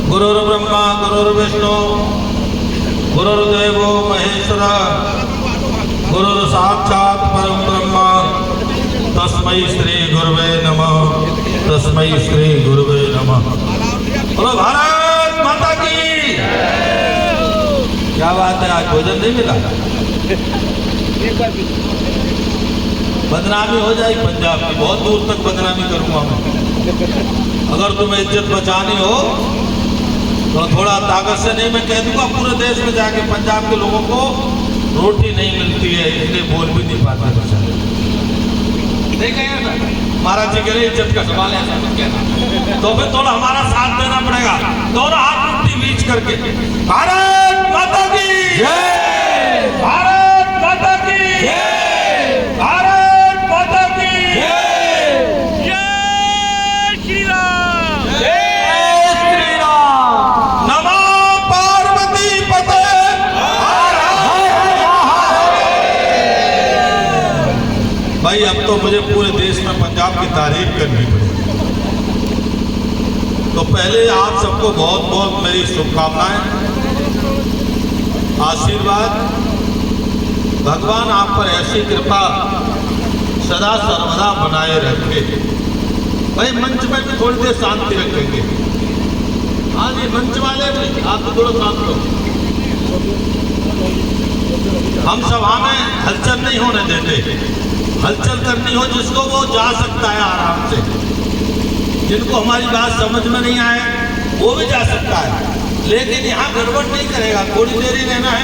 गुरुर्ब्रह्मा गुरुर्विष्णु गुरुर्देवो महेश्वर गुरुर्साक्षात् परम ब्रह्म तस्मै श्री गुरुवे नमः। तस्मै श्री गुरुवे नमः। बोलो भारत माता की। क्या बात है, आज भोजन नहीं मिला? बदनामी हो जाएगी पंजाब की, बहुत दूर तक बदनामी करूंगा मैं। अगर तुम्हें इज्जत बचानी हो तो थोड़ा ताकत से नहीं, मैं कह दूंगा पूरे देश में जाके पंजाब के लोगों को रोटी नहीं मिलती है, इसलिए बोल भी नहीं पाते बेचारे। देखेंगे ना, महाराज जी कह रहे इज्जत का सवाल है, ऐसा मत कहना। तो फिर थोड़ा हमारा साथ देना पड़ेगा, दोनों हाथ मुट्ठी बीच करके। भारत माता की जय, भारत माता की जय, भारत माता की जय, जय श्री राम, जय श्री राम, नमो पार्वती पते। भाई अब तो मुझे पूरे देश में पंजाब की तारीफ करनी पड़ेगी। तो पहले आप सबको बहुत बहुत मेरी शुभकामनाएं, आशीर्वाद। भगवान आप पर ऐसी कृपा सदा सर्वदा बनाए रखे। भाई मंच में भी थोड़ी देर शांति रखेंगे। हाँ जी, मंच वाले भी आप थोड़ा शांत लो। हम सभा में हलचल नहीं होने देते। हलचल करनी हो जिसको वो जा सकता है आराम से, जिनको हमारी बात समझ में नहीं आए वो भी जा सकता है, लेकिन यहाँ गड़बड़ नहीं करेगा। थोड़ी देर ही रहना है,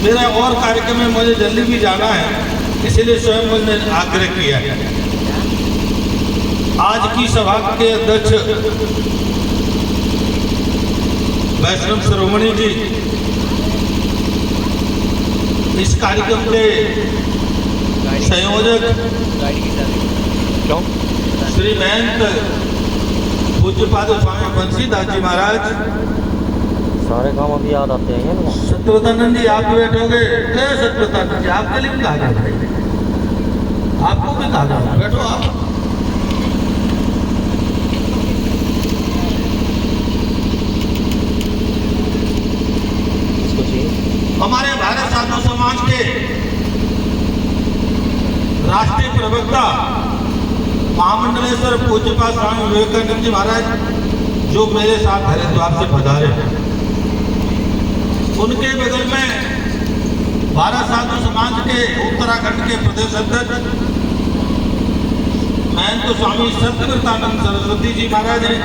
मेरा और कार्यक्रम में मुझे जल्दी भी जाना है, इसीलिए स्वयं मुझे आग्रह किया है। आज की सभा के अध्यक्ष वैष्णव शिरोमणि जी, इस कार्यक्रम के संयोजक श्री महंत पूज्यपाद स्वामी बंसीदास जी महाराज, सारे काम अभी याद आते हैं। सत्यव्रतानंद जी आप भी बैठोगे? सत्यव्रतानंद जी आपके लिए भी कहा जाता है, आपको भी कहा जाता है, बैठो आप। हमारे भारत साधु समाज के राष्ट्रीय प्रवक्ता महामंडलेश्वर पूज्यपाद स्वामी विवेकानंद जी महाराज, जो मेरे साथ हरिद्वार से पधारे, उनके बगल में भारत साधु समाज के उत्तराखंड के प्रदेश अध्यक्ष महंत स्वामी सत्यव्रतानंद सरस्वती जी महाराज हैं।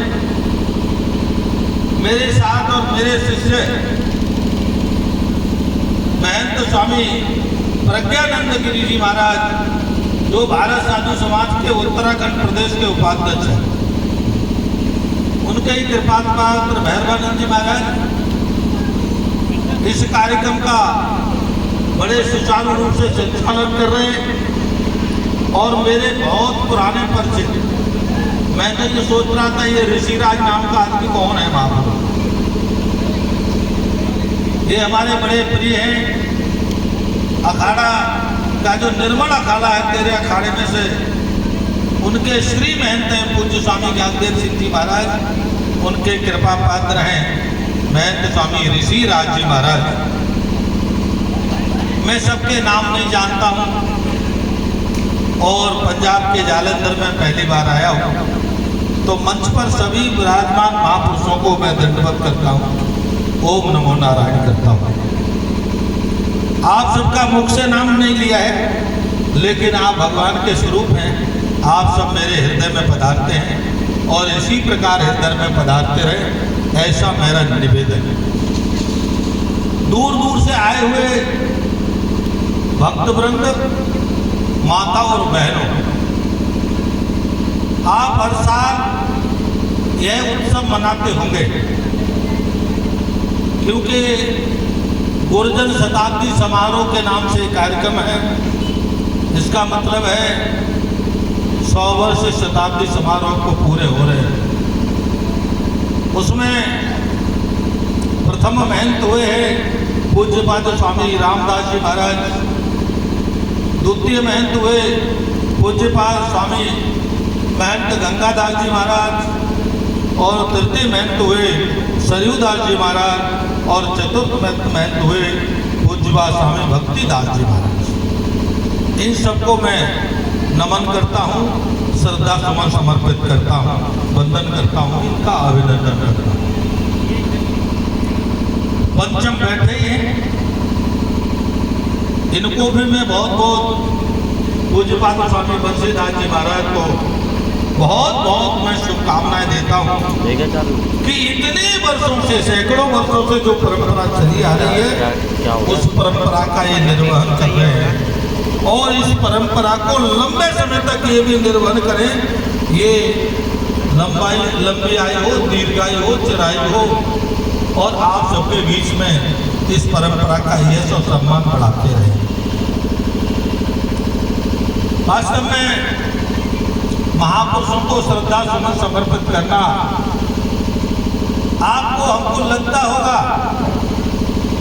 मेरे साथ और मेरे शिष्य महंत स्वामी प्रज्ञानंद गिरी जी महाराज, जो भारत साधु समाज के उत्तराखंड प्रदेश के उपाध्यक्ष हैं, उनके ही कृपात्र भैरवानंद जी महाराज इस कार्यक्रम का बड़े सुचारू रूप से संचालन कर रहे हैं। और मेरे बहुत पुराने परिचित, मैं तो ये सोच रहा था ये ऋषिराज नाम का आदमी कौन है वहां पर। ये हमारे बड़े प्रिय हैं। अखाड़ा का जो निर्मल अखाड़ा है तेरे अखाड़े में से, उनके श्री महंत हैं पूज्य स्वामी ज्ञानदेव सिंह जी महाराज, उनके कृपा पात्र हैं महंत स्वामी ऋषिराज जी महाराज। मैं सबके नाम नहीं जानता हूँ और पंजाब के जालंधर में पहली बार आया हूँ, तो मंच पर सभी विराजमान महापुरुषों को मैं दंडवत करता हूँ, ओम नमो नारायण करता हूँ। आप सबका मुख से नाम नहीं लिया है, लेकिन आप भगवान के स्वरूप हैं। आप सब मेरे हृदय में पधारते हैं और इसी प्रकार हृदय में पधारते रहे, ऐसा मेरा निवेदन है। दूर दूर से आए हुए भक्तवृंद, माता और बहनों, आप हर साल यह उत्सव मनाते होंगे, क्योंकि गुरुजन शताब्दी समारोह के नाम से कार्यक्रम है। इसका मतलब है 100 वर्ष शताब्दी समारोह को पूरे हो रहे हैं। उसमें प्रथम महंत हुए हैं पूज्यपाद स्वामी रामदास जी महाराज, द्वितीय महंत हुए पूज्यपाद स्वामी महंत गंगादास जी महाराज, और तृतीय महंत हुए सरयूदास जी महाराज और चतुर्थ महंत हुए पूज्यवा स्वामी भक्तिदास जी महाराज। इन सबको मैं नमन करता हूँ, श्रद्धा सुमन समर्पित करता हूँ, वंदन करता हूँ, इनका अभिनंदन करता हूँ। पंचम बैठे ही हैं, इनको भी मैं बहुत बहुत पूज्यपाद स्वामी बंसीदास जी महाराज को बहुत बहुत मैं शुभकामनाएं देता हूँ कि इतने वर्षों से, सैकड़ों वर्षों से जो परंपरा चली आ रही है उस परंपरा का ये निर्वहन कर रहे हैं और इस परंपरा को लंबे समय तक ये भी निर्वहन करें। ये लंबी आयु हो, दीर्घायु हो, चिरायु हो और आप सबके बीच में इस परंपरा का यश और सम्मान बढ़ाते रहे। वास्तव में महापुरुषों को श्रद्धा सुमन समर्पित करना, आपको हमको लगता होगा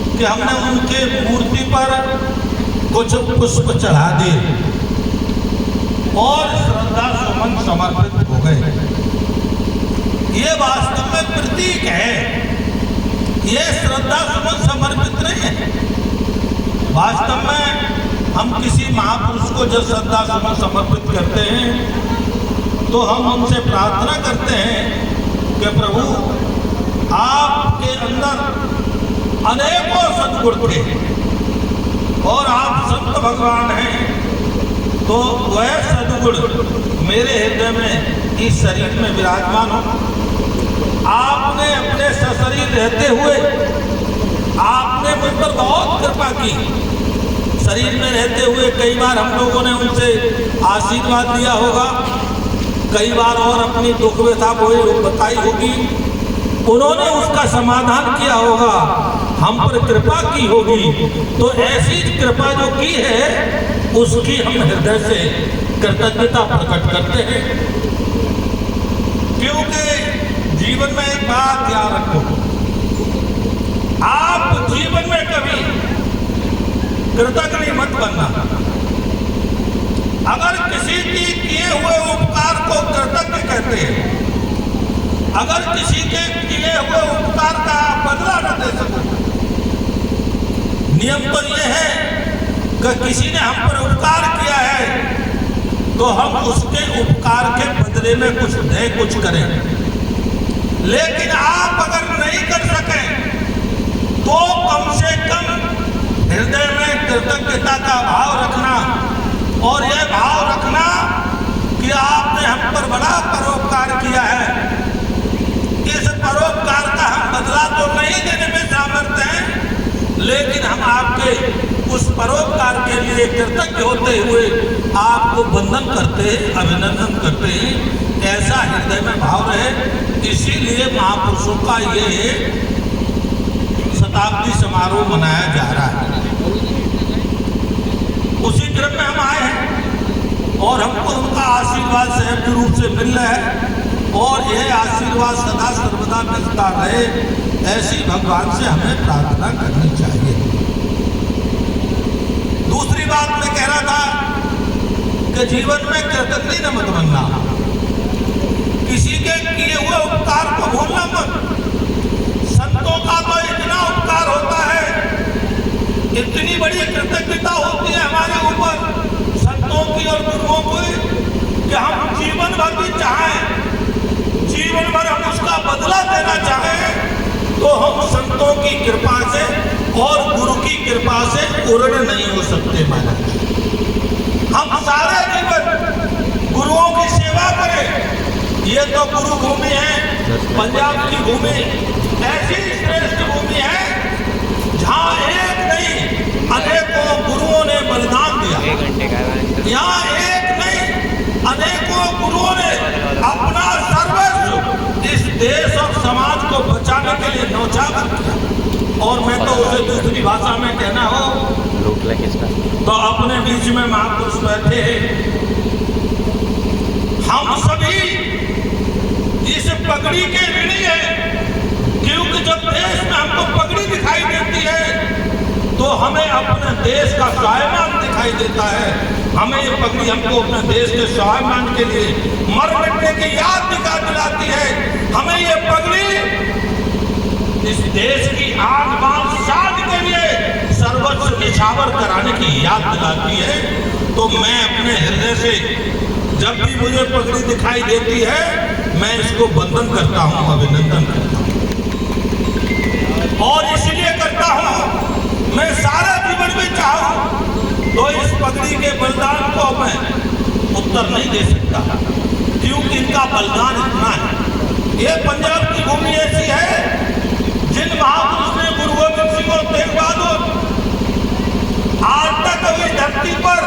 कि हमने उनके मूर्ति पर कुछ पुष्प चढ़ा दिए और श्रद्धा सुमन समर्पित हो गए। ये वास्तव में प्रतीक है, ये श्रद्धा सुमन समर्पित नहीं है। वास्तव में हम किसी महापुरुष को जब श्रद्धा सुमन समर्पित करते हैं तो हम उनसे प्रार्थना करते हैं कि प्रभु आपके अंदर अनेकों सद्गुण थे और आप संत भगवान हैं, तो वह सद्गुण मेरे हृदय में इस शरीर में विराजमान हो। आपने अपने सशरीर रहते हुए आपने मुझ पर बहुत कृपा की। शरीर में रहते हुए कई बार हम लोगों ने उनसे आशीर्वाद लिया होगा, कई बार और अपनी दुख व्यथा बताई होगी, उन्होंने उसका समाधान किया होगा, हम पर कृपा की होगी। तो ऐसी कृपा जो की है उसकी हम हृदय से कृतज्ञता प्रकट करते हैं। क्योंकि जीवन में एक बात याद रखो, आप जीवन में कभी कृतज्ञ मत बनना। अगर किसी के किए हुए उपकार को कृतज्ञ कहते हैं, अगर किसी के किए हुए उपकार का बदला न दे सको, नियम तो यह है कि किसी ने हम पर उपकार किया है तो हम उसके उपकार के बदले में कुछ दें, कुछ करें। लेकिन आप अगर नहीं कर सके तो कम से कम हृदय में कृतज्ञता का भाव रखना और यह भाव रखना कि आपने हम पर बड़ा परोपकार किया है। इस परोपकार का हम बदला तो नहीं देने में सामर्थ्य हैं, लेकिन हम आपके उस परोपकार के लिए कृतज्ञ होते हुए आपको वंदन करते हैं, अभिनंदन करते हैं। ऐसा हृदय में भाव रहे। इसीलिए महापुरुषों का ये शताब्दी समारोह मनाया जा रहा है। उसी क्रम में हम आए हैं और हमको उनका आशीर्वाद सहज रूप से मिल रहा है और यह आशीर्वाद सदा सर्वदा मिलता रहे, ऐसी भगवान से हमें प्रार्थना करनी चाहिए। दूसरी बात मैं कह रहा था कि जीवन में कृतज्ञ न मत बनना, किसी के किए हुए उपकार को भूलना मत। संतों का तो इतना उपकार होता है, इतनी बड़ी कृतज्ञता होती है हमारे ऊपर संतों की और गुरुओं की कि हम जीवन भर भी चाहें, जीवन भर हम उसका बदला देना चाहें तो हम संतों की कृपा से और गुरु की कृपा से पूर्ण नहीं हो सकते। महाराज, हम सारे जीवन गुरुओं की सेवा करें। ये तो गुरु भूमि है, पंजाब की भूमि ऐसी श्रेष्ठ भूमि है जहाँ एक नहीं अनेकों गुरुओं ने बलिदान दिया। यहाँ एक नहीं अनेकों गुरुओं ने अपना सर्वस्व इस देश और समाज को बचाने के लिए न्यौछावर किया। और मैं तो उसे दूसरी भाषा में कहना हो तो अपने बीच में महापुरुष बैठे हैं, हम सभी इस पगड़ी के ऋणी हैं। क्योंकि जब देश में हमको पगड़ी दिखाई देती है तो हमें अपने देश का स्वाभिमान दिखाई देता है। हमें ये पगड़ी हमको अपने देश के स्वाभिमान के लिए मर मिटने की याद दिलाती है। हमें ये पगड़ी देश की आन बान शान के लिए सर्वस्व निछावर कराने की याद दिलाती है, तो मैं अपने हृदय से जब भी मुझे पगड़ी दिखाई देती है मैं इसको वंदन करता हूँ, अभिनंदन करता हूँ। और इसलिए करता हूँ, मैं सारा जीवन में चाहूँ तो इस पगड़ी के बलिदान को मैं उत्तर नहीं दे सकता, क्योंकि इनका बलिदान इतना है। ये पंजाब की भूमि ऐसी है जिन महापुरुष ने गुरु गोविंद सिंह और तेग बहादुर, आज तक इस धरती पर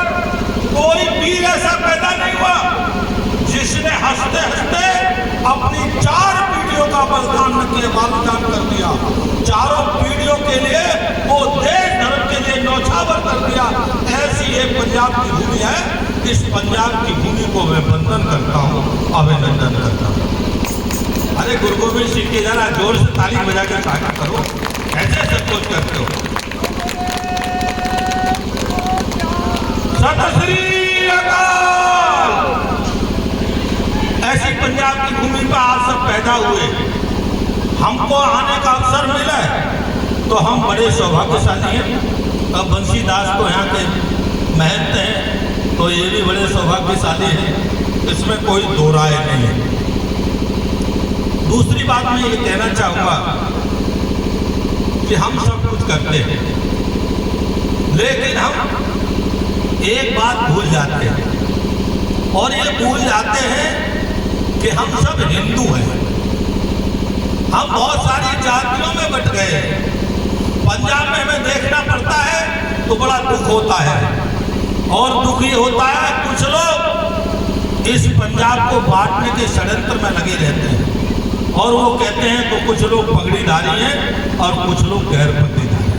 कोई वीर ऐसा पैदा नहीं हुआ जिसने हंसते हंसते अपनी 4 पीढ़ियों का बलिदान कर दिया। चारों पीढ़ियों के लिए वो देश धर्म के लिए न्यौछावर कर दिया। ऐसी ये पंजाब की भूमि है। इस पंजाब की भूमि को मैं वंदन करता हूँ, अभिनंदन करता हूँ। अरे गुरु गोविंद सिंह की जरा जोर से ताली बजा के स्वागत करो, ऐसे सब कुछ करते हो। सत श्री अकाल। ऐसी पंजाब की भूमि पर आप सब पैदा हुए, हमको आने का अवसर मिला है तो हम बड़े सौभाग्यशाली हैं। अब बंसीदास को यहाँ के महंत हैं तो ये भी बड़े सौभाग्यशाली हैं, इसमें कोई दो राय नहीं है। दूसरी बात मैं ये कहना चाहूँगा कि हम सब कुछ करते हैं, लेकिन हम एक बात भूल जाते हैं, और ये भूल जाते हैं कि हम सब हिंदू हैं। हम बहुत सारी जातियों में बट गए। पंजाब में हमें देखना पड़ता है तो बड़ा दुख होता है, और दुख ये होता है कुछ लोग इस पंजाब को बांटने के षड्यंत्र में लगे रहते हैं, और वो कहते हैं तो कुछ लोग पगड़ीधारी हैं और कुछ लोग गैर पगड़ीधारी हैं।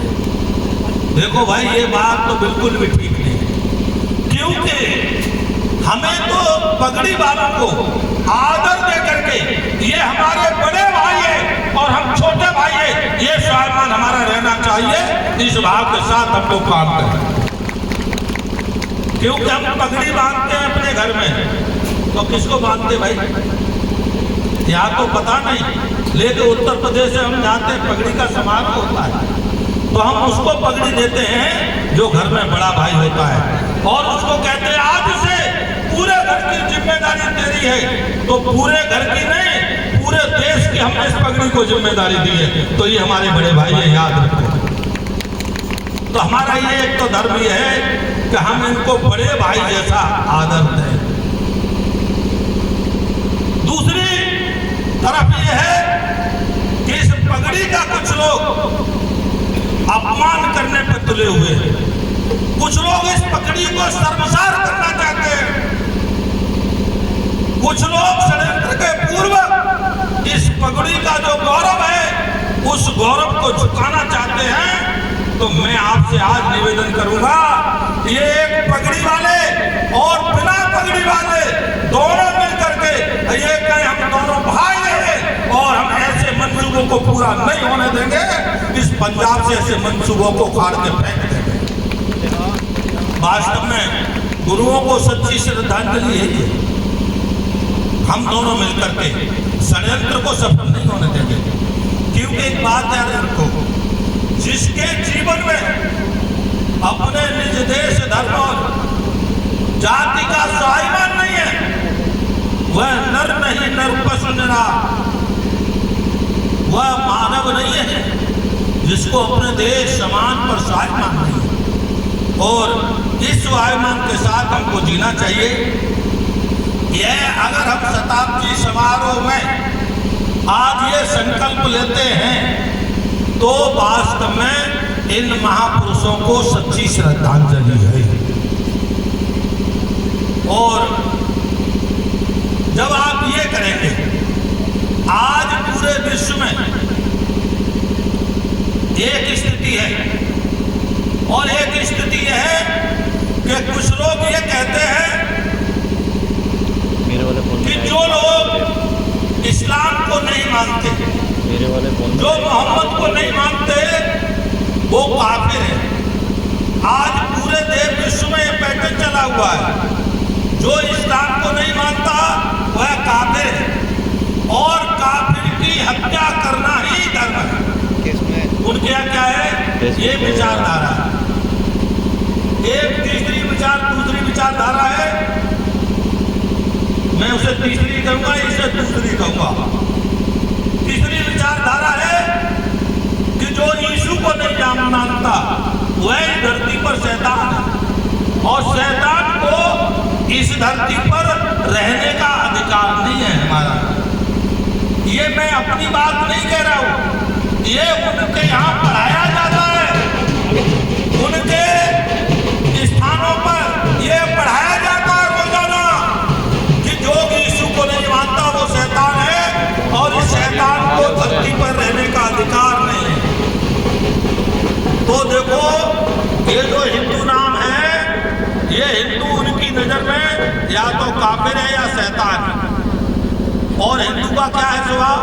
देखो भाई, ये बात तो बिल्कुल भी ठीक नहीं है, क्योंकि हमें तो पगड़ी वालों को आदर दे करके, ये हमारे बड़े भाई है और हम छोटे भाई है, ये स्वाभिमान हमारा रहना चाहिए। इस भाव के साथ हम लोग काम करें, क्योंकि हम पगड़ी बांधते हैं अपने घर में तो किसको बांधते भाई, यहाँ तो पता नहीं, लेकिन उत्तर प्रदेश से हम जाते हैं पगड़ी का समारोह होता है तो हम उसको पगड़ी देते हैं जो घर में बड़ा भाई होता है, और उसको कहते हैं आज से पूरे घर की जिम्मेदारी तेरी है। तो पूरे घर की नहीं, पूरे देश की हमने इस पगड़ी को जिम्मेदारी दी है, तो ये हमारे बड़े भाई है, याद रखो। तो हमारा ये एक तो धर्म ये है कि हम इनको बड़े भाई जैसा आदर दें। दूसरी तरफ ये है कि इस पगड़ी का कुछ लोग अपमान करने पर तुले हुए हैं। कुछ लोग इस पगड़ी को शर्मसार करना चाहते हैं, कुछ लोग षड्यंत्र के पूर्व इस पगड़ी का जो गौरव है उस गौरव को झुकाना चाहते हैं। तो मैं आपसे आज निवेदन करूंगा, ये एक पगड़ी वाले और बिना पगड़ी वाले दोनों मिलकर के ये कहें हम दोनों भाई हैं और हम ऐसे मंसूबों को पूरा नहीं होने देंगे। इस पंजाब से ऐसे मंसूबों को उखाड़ के फेंक देंगे। वास्तव में गुरुओं को सच्ची श्रद्धांजलि है, हम दोनों मिलकर के षड्यंत्र को सफल नहीं होने देंगे। क्योंकि एक बात याद रखो, जिसके जीवन में अपने निज देश धर्म और जाति का स्वाभिमान नहीं है, वह नर नहीं, नरपशु निरा, वह मानव नहीं है जिसको अपने देश समान पर स्वाभिमान नहीं है। और इस स्वाभिमान के साथ हमको जीना चाहिए। यह अगर हम शताब्दी समारोह में आज ये संकल्प लेते हैं तो वास्तव में इन महापुरुषों को सच्ची श्रद्धांजलि है। और जब आप ये करेंगे, आज पूरे विश्व में एक स्थिति है, और एक स्थिति यह है कि कुछ लोग ये कहते हैं कि जो लोग इस्लाम को नहीं मानते, जो मोहम्मद को नहीं मानते, वो काफिर है। आज पूरे देश विश्व में यह पैटर्न चला हुआ है, जो इस्लाम को नहीं मानता वह काफिर है, और काफिर की हत्या करना ही धर्म है। क्या क्या है ये विचारधारा, एक तीसरी दूसरी विचारधारा है, मैं उसे तीसरी कहूंगा, इसे दूसरी कहूंगा। तीसरी विचारधारा है कि जो यीशु को नहीं मानता वह धरती पर शैतान है और शैतान को इस धरती पर रहने का अधिकार नहीं है हमारा। ये मैं अपनी बात नहीं कह रहा हूं, ये उनके यहाँ पढ़ाया जाता है, उनके स्थानों पर ये पढ़ाया जाता है रोजाना कि जो यीशु को नहीं मानता वो शैतान है और इस शैतान को धरती पर रहने का अधिकार नहीं है। तो देखो ये जो हिंदू नाम है, ये हिंदू उनकी नजर में या तो काफिर है या शैतान है। और हिंदू का क्या है स्वभाव?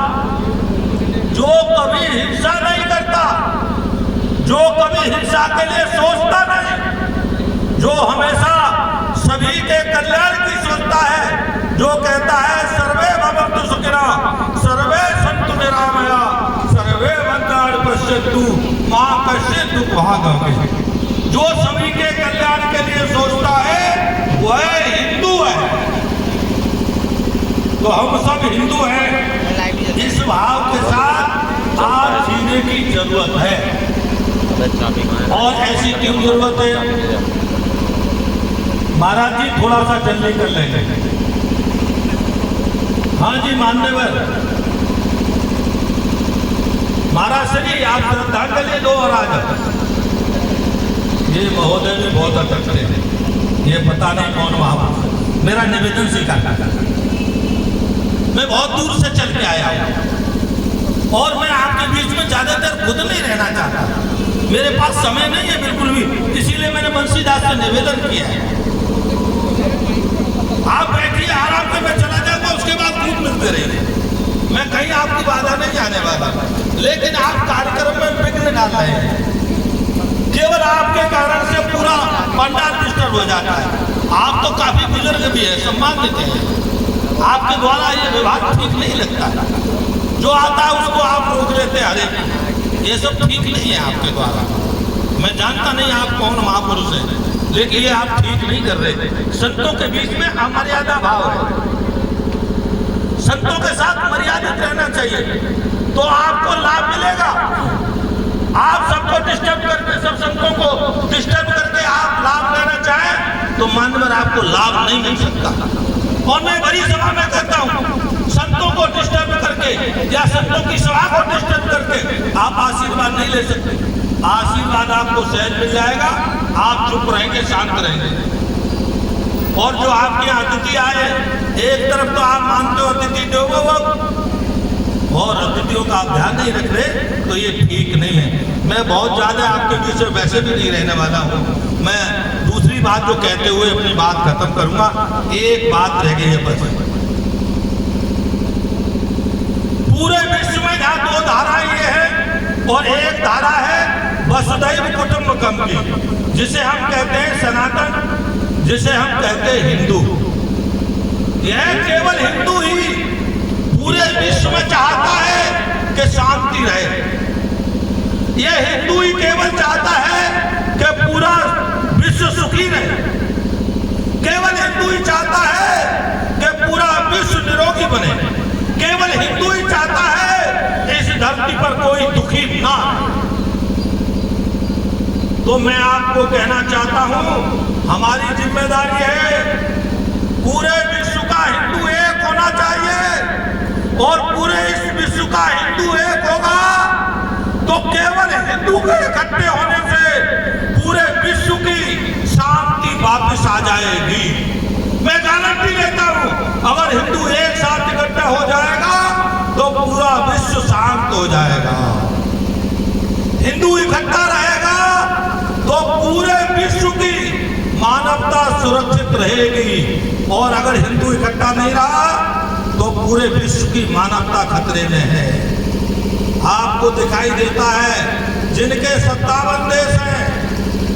जो कभी हिंसा नहीं करता, जो कभी हिंसा के लिए सोचता नहीं, जो हमेशा सभी के कल्याण की सोचता है, जो कहता है सर्वे भवन्तु सुखिनः सर्वे सन्तु निरामया सर्वे भद्राणि पश्यन्तु मा कश्चित् दुःखभाग्। जो सभी के कल्याण के लिए सोचता है वह हिंदू है। तो हम सब हिंदू हैं, इस भाव के साथ आज जीने की जरूरत है। और ऐसी क्यों जरूरत है? महाराज जी थोड़ा सा जल्दी कर लेंगे। हाँ जी मान्यवर महाराज श्री आप श्रद्धांजलि दो और आ जाओ। ये महोदय भी बहुत अटकते हैं, ये पता नहीं कौन वहां। मेरा निवेदन स्वीकार, मैं बहुत दूर से चल के आया हूं और मैं आपके बीच में ज्यादा देर खुद नहीं रहना चाहता, मेरे पास समय नहीं है बिल्कुल भी, इसीलिए मैंने बंसीदास से निवेदन किया है। आप बैठिए आराम से, मैं चला जाऊंगा, उसके बाद खूब मिलते रहेंगे। मैं कहीं आपकी बाधा नहीं आने वाला, लेकिन आप कार्यक्रम में विघ्न डाल रहे हैं। केवल आपके कारण से पूरा पंडाल डिस्टर्ब हो जाता है। आप तो काफी बुजुर्ग भी है, सम्मान देते हैं, आपके द्वारा ये व्यवहार ठीक नहीं लगता। जो आता है उसको आप रोक लेते हैं, अरे ये सब ठीक नहीं है आपके द्वारा। मैं जानता नहीं आप कौन महापुरुष है, लेकिन ये आप ठीक नहीं कर रहे। संतों के बीच में अमर्यादा भाव है, संतों के साथ मर्यादित रहना चाहिए, तो आपको लाभ मिलेगा। आप सबको डिस्टर्ब करके, सब संतों को डिस्टर्ब करके आप लाभ लेना चाहें तो मानवर आपको लाभ नहीं मिल सकता। और मैं बड़ी सभा में कहता हूं, संतों को डिस्टर्ब करके या संतों की सभा को डिस्टर्ब करके आप आशीर्वाद नहीं ले सकते। आशीर्वाद आपको सहज मिल जाएगा, आप चुप रहेंगे, शांत रहेंगे। और जो आपके यहाँ अतिथि आए, एक तरफ तो आप मानते हो अतिथि देवो भव, और अतिथियों का आप ध्यान नहीं रख रहे, तो ये ठीक नहीं है। मैं बहुत ज्यादा आपके बीच में वैसे भी नहीं रहने वाला हूँ। मैं दूसरी बात जो कहते हुए अपनी बात खत्म करूंगा, एक बात रह गई है बस। पूरे विश्व में जहाँ दो धाराएं ये है, और एक धारा है वसुधैव कुटुंबकम की, जिसे हम कहते हैं सनातन, जिसे हम कहते हैं हिंदू। यह केवल हिंदू ही पूरे विश्व में चाहता है कि शांति रहे। यह हिंदू ही केवल चाहता है कि पूरा विश्व सुखी रहे। केवल हिंदू ही चाहता है कि पूरा विश्व निरोगी बने। केवल हिंदू ही चाहता है इस धरती पर कोई दुखी ना रहे। तो मैं आपको कहना चाहता हूं, हमारी जिम्मेदारी है, पूरे विश्व का हिंदू एक होना चाहिए। और पूरे इस विश्व का हिंदू एक होगा तो केवल हिंदू के इकट्ठे होने से पूरे विश्व की शांति वापस आ जाएगी। मैं गारंटी लेता हूं, अगर हिंदू एक साथ इकट्ठा हो जाएगा तो पूरा विश्व शांत हो जाएगा। हिंदू इकट्ठा रहेगा तो पूरे विश्व की मानवता सुरक्षित रहेगी। और अगर हिंदू इकट्ठा नहीं रहा तो पूरे विश्व की मानवता खतरे में है। आपको दिखाई देता है जिनके 57 देश हैं,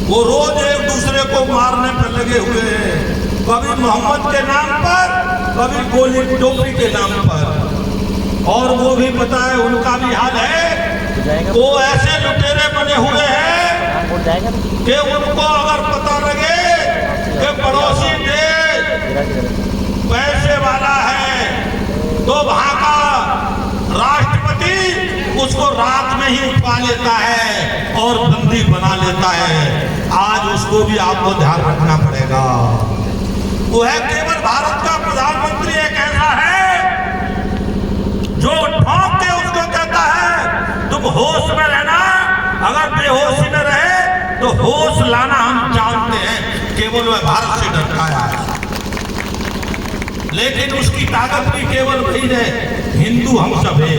वो रोज एक दूसरे को मारने पर लगे हुए हैं, कभी मोहम्मद के नाम पर, कभी गोली टोपी के नाम पर। और वो भी पता है उनका भी हाल है, वो ऐसे लुटेरे जाएगा कि उनको अगर पता लगे कि पड़ोसी देश पैसे वाला है तो वहां का राष्ट्रपति उसको रात में ही उठवा लेता है और बंदी बना लेता है। आज उसको भी आपको ध्यान रखना पड़ेगा। वो है केवल भारत का प्रधानमंत्री एक ऐसा है जो ठोक के उसको कहता है तुम होश में रहना, अगर बेहोशी में रहे तो होश लाना हम जानते हैं। केवल वह भारत से डरता है, लेकिन उसकी ताकत भी केवल वही है, हिंदू हम सब है।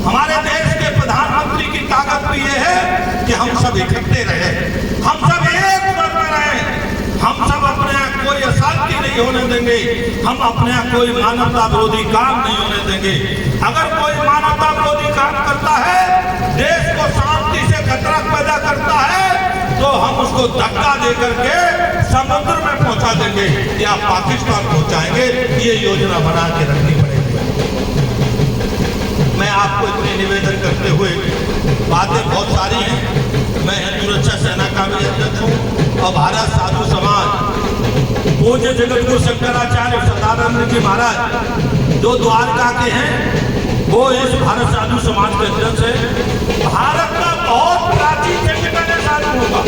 हमारे देश के प्रधानमंत्री की ताकत भी यह है कि हम सब इकट्ठे रहे, हम सब एक मन में रहे, हम सब अपने यहाँ कोई अशांति नहीं होने देंगे, हम अपने यहाँ कोई मानवता विरोधी काम नहीं होने देंगे। अगर कोई मानवता विरोधी काम करता है, देश को शांति से खतरा पैदा करता है, तो हम उसको धक्का दे करके समुद्र में पहुंचा देंगे या पाकिस्तान पहुंचाएंगे। ये योजना बना के रखनी पड़ेगी। मैं आपको इतने निवेदन करते हुए, बातें बहुत सारी हैं। मैं हिंदू रक्षा सेना का भी अध्यक्ष हूँ और भारत साधु समाज पूज्य जगत गुरु शंकराचार्य सदानंद जी महाराज जो द्वारका के हैं, वो इस भारत साधु समाज के अध्यक्ष है। भारत का बहुत प्राचीन संगठन है साधु होगा,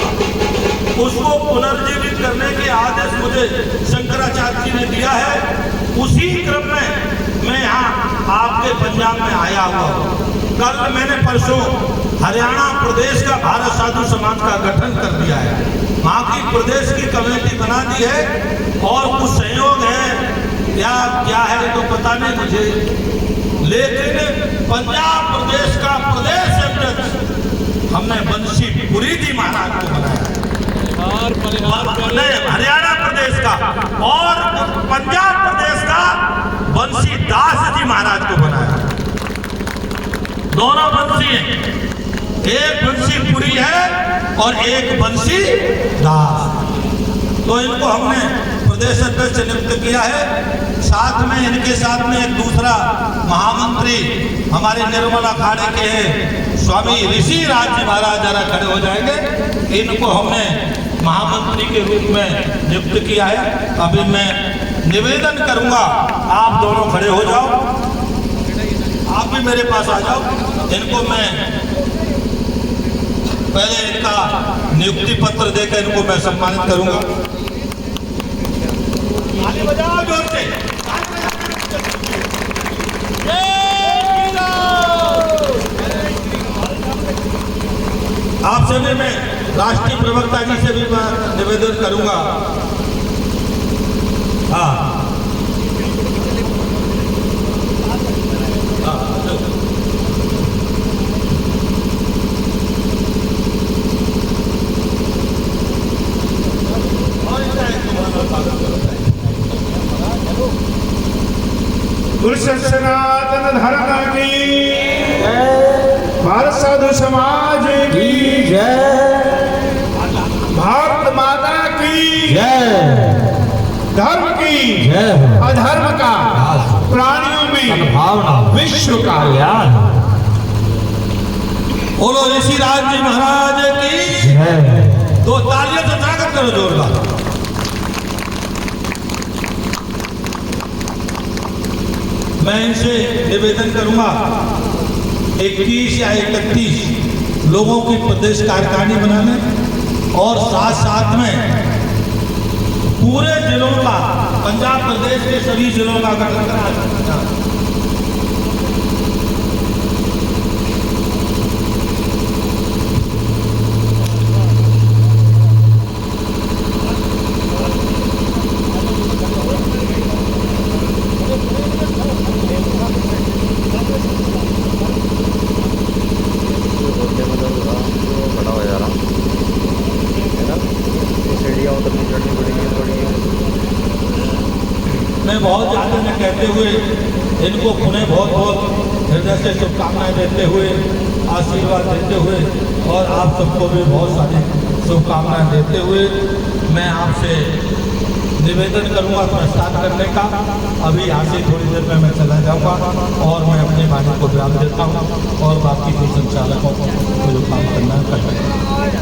उसको पुनर्जीवित करने के आदेश मुझे शंकराचार्य जी ने दिया है। उसी क्रम में मैं यहाँ आपके पंजाब में आया हुआ हूँ। कल मैंने परसों हरियाणा प्रदेश का भारत साधु समाज का गठन कर दिया है, वहाँ की प्रदेश की कमेटी बना दी है और कुछ सहयोग है या क्या है तो पता नहीं मुझे, लेकिन पंजाब प्रदेश का प्रदेश अध्यक्ष हमने बंसी पुरी जी महाराज को बनाया, हरियाणा प्रदेश का, और पंजाब प्रदेश का बंसी दास जी महाराज को बनाया। दोनों बंसी हैं, एक बंसी पुरी है और एक बंसी दास। तो इनको हमने प्रदेश अध्यक्ष नियुक्त किया है। साथ में इनके साथ में एक दूसरा महामंत्री हमारे निर्मल अखाड़े के हैं स्वामी ऋषि राज जी महाराज, जरा खड़े हो जाएंगे। इनको हमने महामंत्री के रूप में नियुक्त किया है। अभी मैं निवेदन करूंगा, आप दोनों खड़े हो जाओ, आप भी मेरे पास आ जाओ। इनको मैं पहले इनका नियुक्ति पत्र देकर इनको मैं सम्मानित करूंगा। ताली बजाओ जोर से। आपसे भी मैं राष्ट्रीय प्रवक्ता जी से भी निवेदन करूंगा। हाँ गुरु सनातन धर्म की, भारत साधु समाज की जय, भारत माता की जय, धर्म की जय, अधर्म का प्राणियों में भावना, विश्व का कल्याण। बोलो ऋषि राज जी महाराज की जय। तो तालियां से स्वागत करो जोरदार। मैं इनसे निवेदन करूंगा 21 या 31 लोगों की प्रदेश कार्यकारिणी बनाने और साथ साथ में पूरे जिलों का, पंजाब प्रदेश के सभी जिलों का गठन करा। मैं बहुत ज़्यादा न कहते हुए इनको पुनः बहुत बहुत हृदय से शुभकामनाएं देते हुए, आशीर्वाद देते हुए और आप सबको भी बहुत सारी शुभकामनाएं देते हुए मैं आपसे निवेदन करूंगा प्रस्थान करने का। अभी यहाँ से थोड़ी देर में मैं चला जाऊंगा और मैं अपने वाणी को विराम देता हूँ और बाकी जो संचालकों को जो काम करना है कर सकता हूँ।